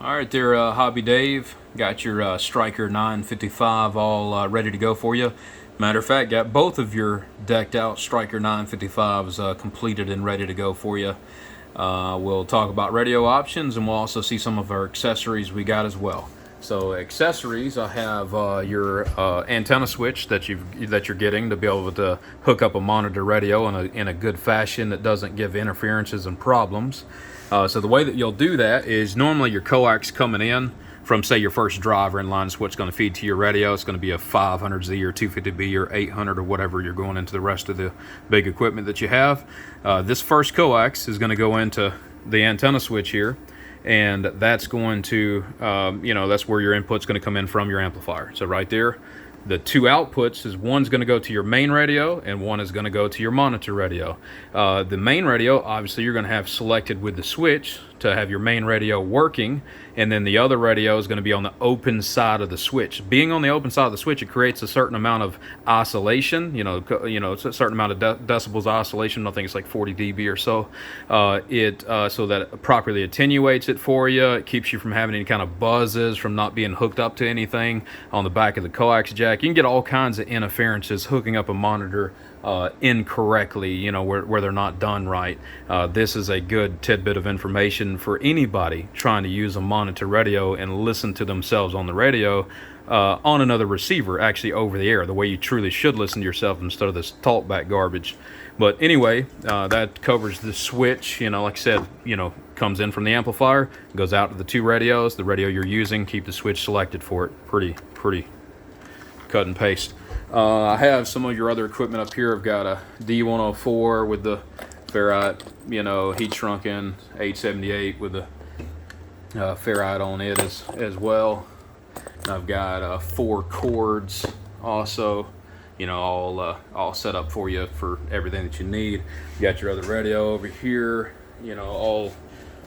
All right there, Hobby Dave. Got your Stryker 955 all ready to go for you. Matter of fact, got both of your decked out Stryker 955s completed and ready to go for you. We'll talk about radio options, and we'll also see some of our accessories we got as well. So accessories, I have your antenna switch that you're getting to be able to hook up a monitor radio in a good fashion that doesn't give interferences and problems. So the way that you'll do that is normally your coax coming in from, say, your first driver in line is what's going to feed to your radio. It's going to be a 500Z or 250B or 800 or whatever you're going into the rest of the big equipment that you have. This first coax is going to go into the antenna switch here, and that's going to, that's where your input's going to come in from your amplifier. So right there, the two outputs is one's going to go to your main radio and one is going to go to your monitor radio. The main radio, obviously, you're going to have selected with the switch to have your main radio working, and then the other radio is going to be on the open side of the switch. Being on the open side of the switch, it creates a certain amount of oscillation. It's a certain amount of decibels oscillation. I think it's like 40 dB or so. So that it properly attenuates it for you. It keeps you from having any kind of buzzes, from not being hooked up to anything on the back of the coax jack. You can get all kinds of interferences hooking up a monitor incorrectly, where they're not done right. This is a good tidbit of information for anybody trying to use a monitor radio and listen to themselves on the radio on another receiver, actually over the air, the way you truly should listen to yourself instead of this talkback garbage. But anyway, that covers the switch. Like I said, comes in from the amplifier, goes out to the two radios. The radio you're using, keep the switch selected for it. Pretty cut and paste. I have some of your other equipment up here. I've got a D104 with the ferrite, heat shrunken 878 with the ferrite on it as well. I've got 4 cords also, all set up for you for everything that you need. You got your other radio over here, all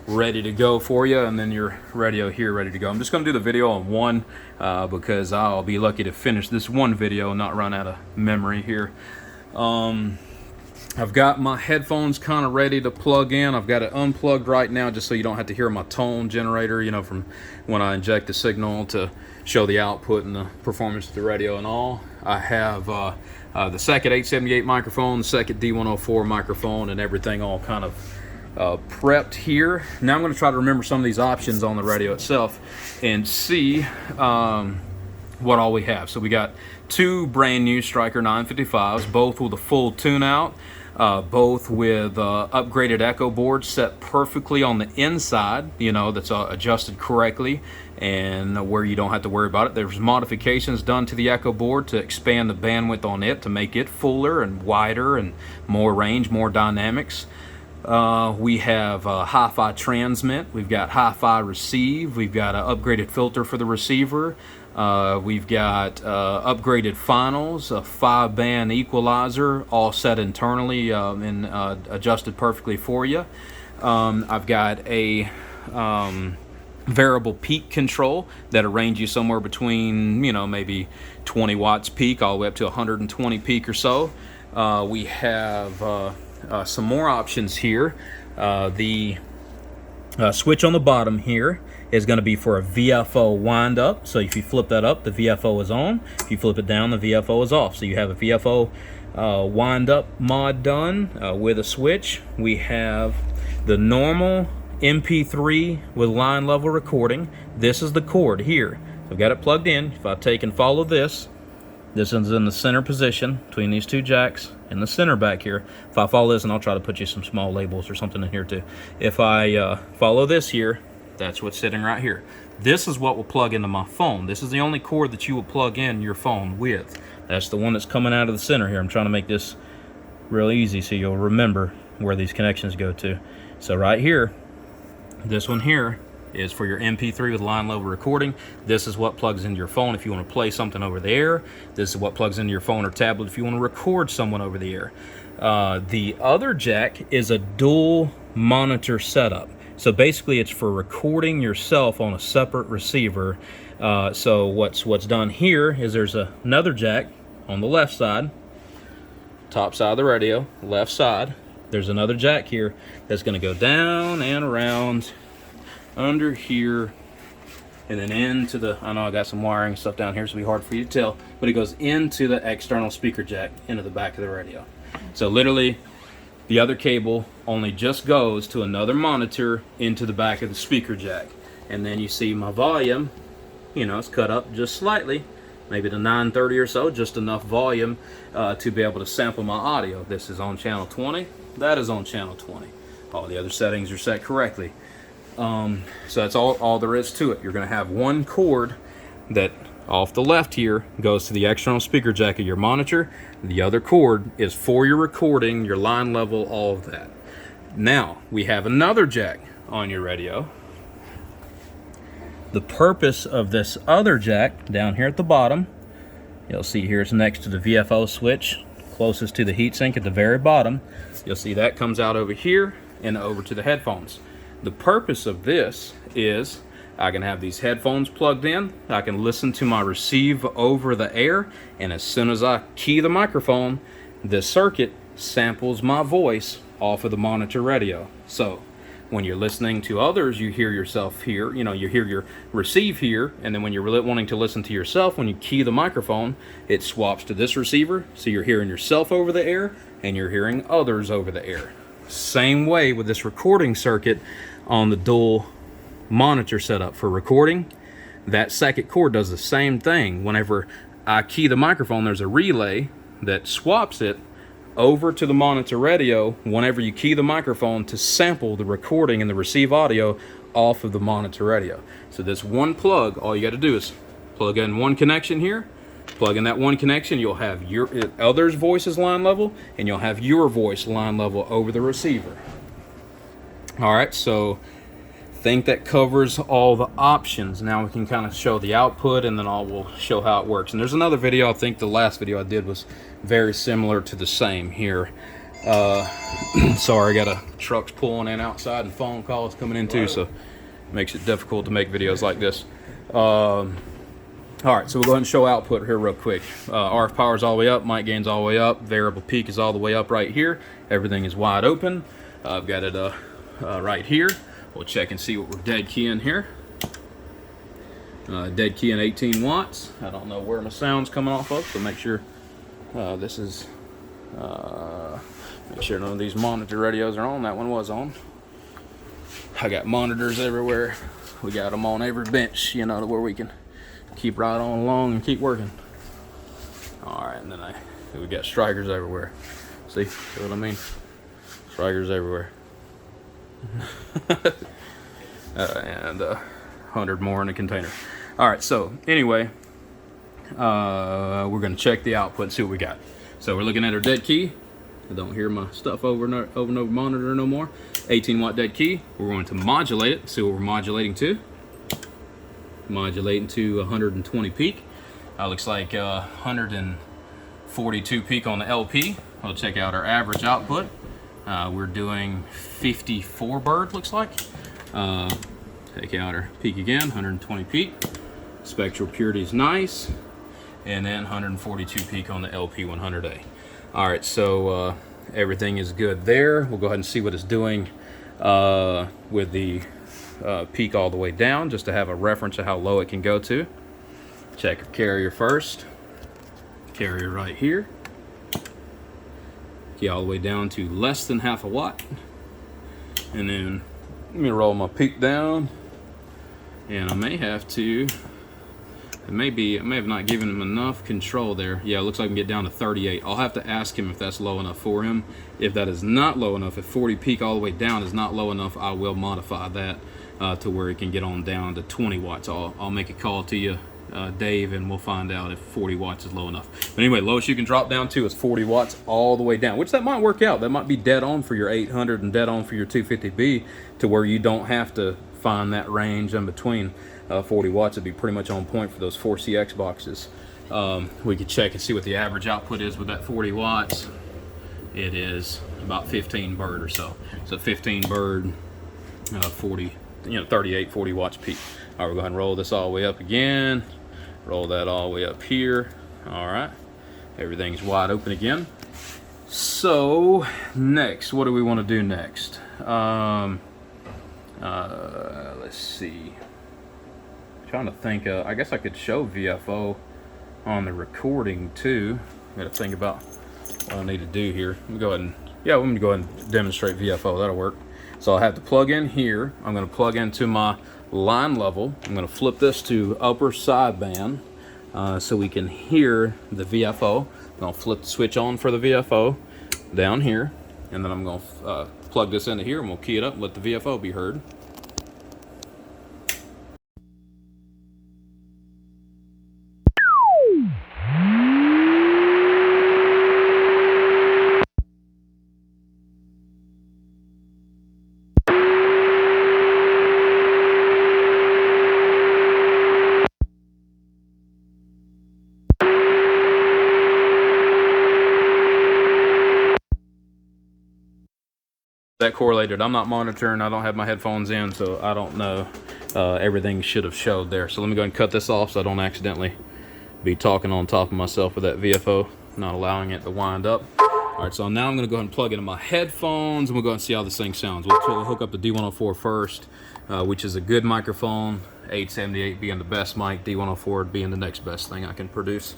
ready to go for you, and then your radio here ready to go. I'm just going to do the video on one because I'll be lucky to finish this one video and not run out of memory here. I've got my headphones kind of ready to plug in. I've got it unplugged right now just so you don't have to hear my tone generator, from when I inject the signal to show the output and the performance of the radio and all. I have the second 878 microphone, the second D104 microphone, and everything all kind of prepped here. Now I'm going to try to remember some of these options on the radio itself and see what all we have. So we got 2 brand new Stryker 955s, both with a full tune-out, both with upgraded echo boards set perfectly on the inside, that's adjusted correctly and where you don't have to worry about it. There's modifications done to the echo board to expand the bandwidth on it to make it fuller and wider and more range, more dynamics. We have Hifi Transmit, we've got Hifi Recieve, we've got an upgraded filter for the receiver, we've got upgraded finals, a 5-band equalizer, all set internally and adjusted perfectly for you. I've got a variable peak control that'll range you somewhere between, maybe 20 watts peak all the way up to 120 peak or so. We have some more options here. The switch on the bottom here is going to be for a Vfo wind up. So if you flip that up, the Vfo is on. If you flip it down, the Vfo is off. So you have a Vfo wind up mod done with a switch. We have the normal MP3 with line level recording. This is the cord here. So I've got it plugged in. If I take and follow this is in the center position between these 2 jacks in the center back here. If I follow this, and I'll try to put you some small labels or something in here too. If I follow this here, that's what's sitting right here. This is what will plug into my phone. This is the only cord that you will plug in your phone with. That's the one that's coming out of the center here. I'm trying to make this real easy so you'll remember where these connections go to. So right here, this one here is for your MP3 with line level recording. This is what plugs into your phone if you want to play something over the air. This is what plugs into your phone or tablet if you want to record someone over the air. The other jack is a dual monitor setup. So basically it's for recording yourself on a separate receiver. So what's done here is there's another jack on the left side, top side of the radio, left side. There's another jack here that's going to go down and around under here and then into the, I know I got some wiring stuff down here, so it'll be hard for you to tell, but it goes into the external speaker jack into the back of the radio. So literally, the other cable only just goes to another monitor into the back of the speaker jack. And then you see my volume, you know, it's cut up just slightly, maybe to 930 or so, just enough volume to be able to sample my audio. This is on channel 20, that is on channel 20. All the other settings are set correctly. So that's all there is to it. You're going to have one cord that off the left here goes to the external speaker jack of your monitor. The other cord is for your recording, your line level, all of that. Now we have another jack on your radio. The purpose of this other jack down here at the bottom, you'll see here it's next to the VFO switch, closest to the heatsink at the very bottom. You'll see that comes out over here and over to the headphones. The purpose of this is I can have these headphones plugged in, I can listen to my Recieve over the air, and as soon as I key the microphone, this circuit samples my voice off of the monitor radio. So when you're listening to others, you hear yourself here, you know, you hear your Recieve here, and then when you're wanting to listen to yourself, when you key the microphone, it swaps to this receiver, so you're hearing yourself over the air, and you're hearing others over the air. Same way with this recording circuit on the dual monitor setup for recording. That second cord does the same thing. Whenever I key the microphone, there's a relay that swaps it over to the monitor radio whenever you key the microphone to sample the recording and the Recieve audio off of the monitor radio. So this one plug, all you got to do is plug in one connection here, plug in that one connection, you'll have your other's voices line level, and you'll have your voice line level over the receiver. All right, so I think that covers all the options. Now we can kind of show the output, and then we'll show how it works. And there's another video, I think the last video I did was very similar to the same here. Sorry, I got a trucks pulling in outside and phone calls coming in too, so it makes it difficult to make videos like this. All right, so we'll go ahead and show output here real quick. RF power is all the way up, mic gain's all the way up, variable peak is all the way up right here. Everything is wide open. I've got it right here. We'll check and see what we're dead keying here. Dead keying 18 watts. I don't know where my sound's coming off of, so make sure this is, make sure none of these monitor radios are on. That one was on. I got monitors everywhere. We got them on every bench, you know, to where we can keep right on along and keep working. All right, and then we got Strykers everywhere. See what I mean? Strykers everywhere. And 100 more in a container. All right, so anyway, we're gonna check the output and see what we got. So we're looking at our dead key. I don't hear my stuff over and over monitor no more. 18 watt dead key. We're going to modulate it, see what we're modulating to. Modulating to 120 peak. Looks like 142 peak on the LP. We'll check out our average output. We're doing 54 bird, looks like. Take out our peak again, 120 peak. Spectral purity is nice. And then 142 peak on the LP100A. All right, so everything is good there. We'll go ahead and see what it's doing with the peak all the way down, just to have a reference of how low it can go to. Check your carrier first. Carrier right here. Key all the way down to less than half a watt. And then let me roll my peak down. And I may have to, I may have not given him enough control there. Yeah, it looks like I can get down to 38. I'll have to ask him if that's low enough for him. If that is not low enough, if 40 peak all the way down is not low enough, I will modify that to where it can get on down to 20 watts. I'll make a call to you, Dave, and we'll find out if 40 watts is low enough. But anyway, lowest you can drop down to is 40 watts all the way down, which that might work out. That might be dead on for your 800 and dead on for your 250B, to where you don't have to find that range in between. 40 watts would be pretty much on point for those 4CX boxes. We could check and see what the average output is with that 40 watts. It is about 15 bird or so. So 15 bird, 40, 38, 40 watts peak. All right, we'll go ahead and roll this all the way up again. Roll that all the way up here. All right, everything's wide open again. So next, what do we want to do next? Let's see. Trying to think, I guess I could show VFO on the recording too. I gotta think about what I need to do here. Let me go ahead and, yeah, let me go ahead and demonstrate VFO, that'll work. So I'll have to plug in here. I'm gonna plug into my line level. I'm gonna flip this to upper sideband so we can hear the VFO. I'm gonna flip the switch on for the VFO down here, and then I'm gonna plug this into here and we'll key it up and let the VFO be heard. That correlated. I'm not monitoring. I don't have my headphones in, so I don't know. Everything should have showed there. So let me go ahead and cut this off so I don't accidentally be talking on top of myself with that VFO, not allowing it to wind up. All right, so now I'm gonna go ahead and plug into my headphones, and we'll go ahead and see how this thing sounds. We'll hook up the D104 first, which is a good microphone. 878 being the best mic, D104 being the next best thing I can produce.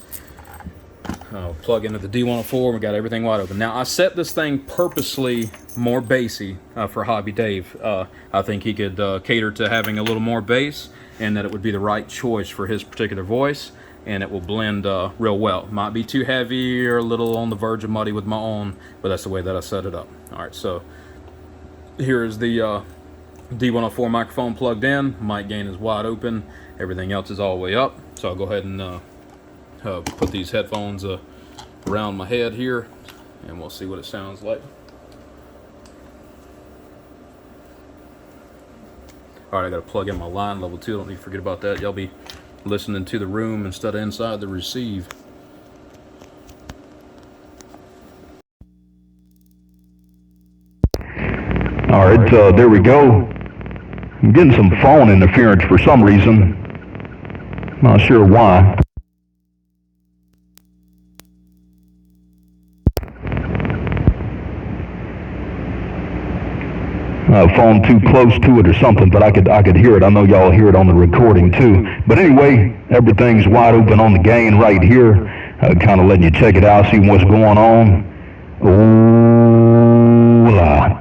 Plug into the D104, we got everything wide open. Now I set this thing purposely more bassy for Hobby Dave. I think he could cater to having a little more bass, and that it would be the right choice for his particular voice, and it will blend real well. Might be too heavy or a little on the verge of muddy with my own, but that's the way that I set it up. All right, so here is the D104 microphone plugged in. Mic gain is wide open. Everything else is all the way up. So I'll go ahead and put these headphones around my head here, and we'll see what it sounds like. All right, I got to plug in my line level too. Don't need to forget about that. Y'all be listening to the room instead of inside the Recieve. All right, there we go. I'm getting some phone interference for some reason. Not sure why. Phone too close to it or something, but I could hear it. I know y'all hear it on the recording too. But anyway, everything's wide open on the gain right here. Kind of letting you check it out, see what's going on.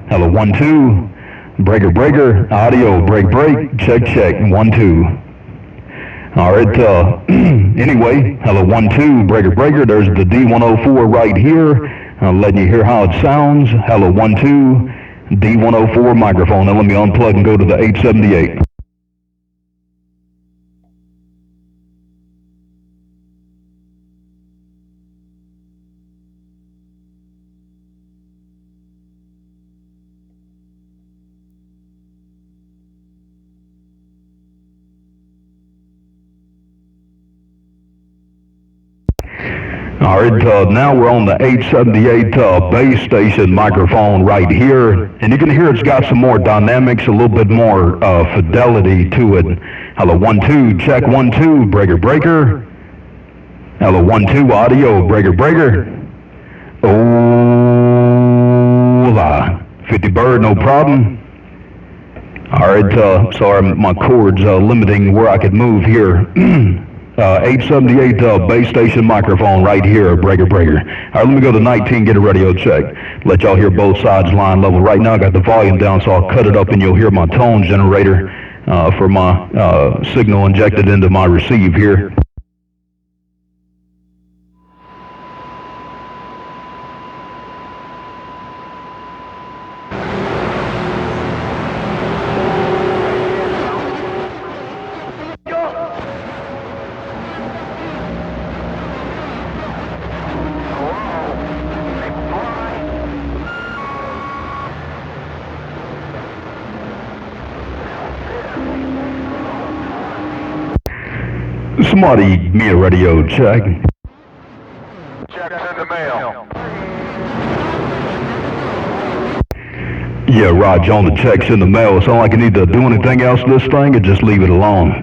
Hello, 1 2. Breaker breaker. Audio break break. Check check. 1 2. All right. Anyway, hello 1 2. Breaker breaker. There's the D104 right here. Letting you hear how it sounds. Hello 1 2. D104 microphone. Now let me unplug and go to the 878. All right, now we're on the 878 base station microphone right here, and you can hear it's got some more dynamics, a little bit more fidelity to it. Hello, 1 2, check 1 2, breaker breaker. Hello, 1 2, audio breaker breaker. Hola, 50 bird, no problem. All right, sorry, my cord's limiting where I could move here. 878 base station microphone right here, breaker breaker. All right, let me go to 19, get a radio check. Let y'all hear both sides line level. Right now I got the volume down, so I'll cut it up and you'll hear my tone generator for my signal injected into my Recieve here. Somebody give me a radio check. Check's in the mail. Yeah, Raj, on the checks in the mail. Sound like I need to do anything else to this thing or just leave it alone?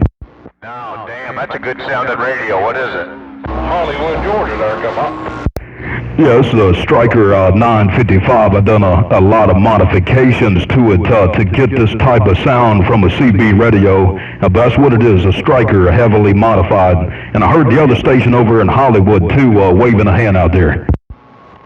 No, damn, that's a good sounding radio. What is it? Hollywood, Georgia, there, come up. Yeah, it's a Stryker 955. I've done a lot of modifications to it to get this type of sound from a CB radio. That's what it is, a Stryker heavily modified. And I heard the other station over in Hollywood too waving a hand out there.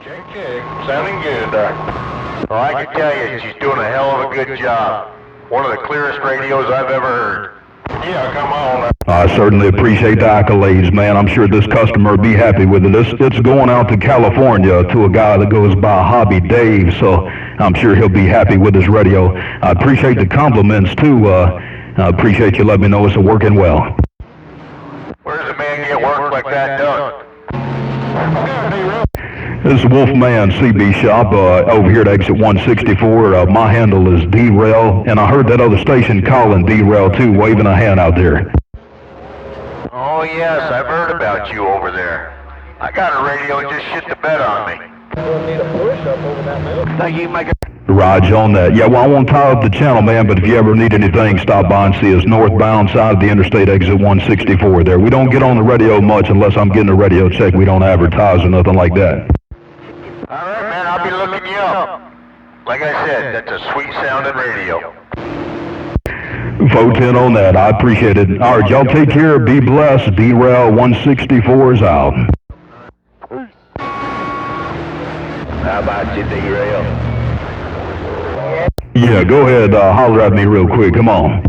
Check, check. Sounding good, Doc. Well, I can tell you, she's doing a hell of a good job. One of the clearest radios I've ever heard. Yeah, come on. I certainly appreciate the accolades, man. I'm sure this customer will be happy with it. It's going out to California to a guy that goes by Hobby Dave, so I'm sure he'll be happy with his radio. I appreciate the compliments, too. I appreciate you letting me know it's working well. Where does a man get work like that done? This is Wolfman Cb Shop over here at exit 164. My handle is D-Rail, and I heard that other station calling D-Rail too, waving a hand out there. Oh yes, I've heard about you over there. I got a radio just shit the bed on me. Think you make a... Roger on that. Yeah, well, I won't tie up the channel, man, but if you ever need anything, stop by and see us northbound side of the interstate exit 164 there. We don't get on the radio much unless I'm getting a radio check. We don't advertise or nothing like that. All right, man, I'll be looking you up. Like I said, that's a sweet sounding radio. Vote 10 on that. I appreciate it. All right, y'all take care. Be blessed. D-Rail 164 is out. How about you, D-Rail? Yeah, go ahead. Holler at me real quick. Come on.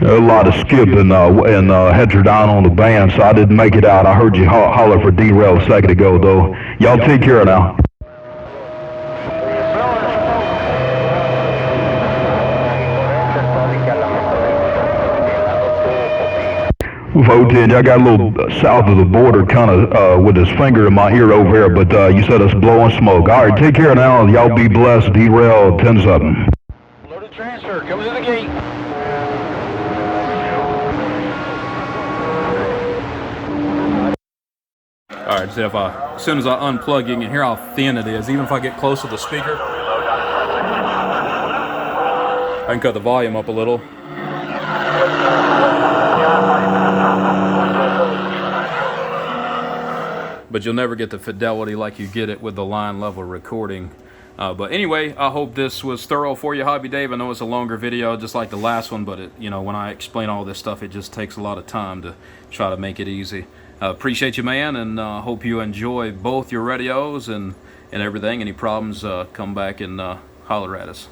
A lot of skipping and heads are down on the band, so I didn't make it out. I heard you holler for D-Rail a second ago, though. Y'all take care now. Vote 10. Y'all got a little south of the border, kind of with his finger in my ear over here, but you said it's blowing smoke. All right, take care now. Y'all be blessed. D-Rail 10-7. Loaded transfer, coming to the gate. All right, so as soon as I unplug, you can hear how thin it is. Even if I get close to the speaker, I can cut the volume up a little. But you'll never get the fidelity like you get it with the line level recording. But anyway, I hope this was thorough for you, Hobby Dave. I know it's a longer video, just like the last one, but when I explain all this stuff, it just takes a lot of time to try to make it easy. Appreciate you, man, and hope you enjoy both your radios and everything. Any problems, come back and holler at us.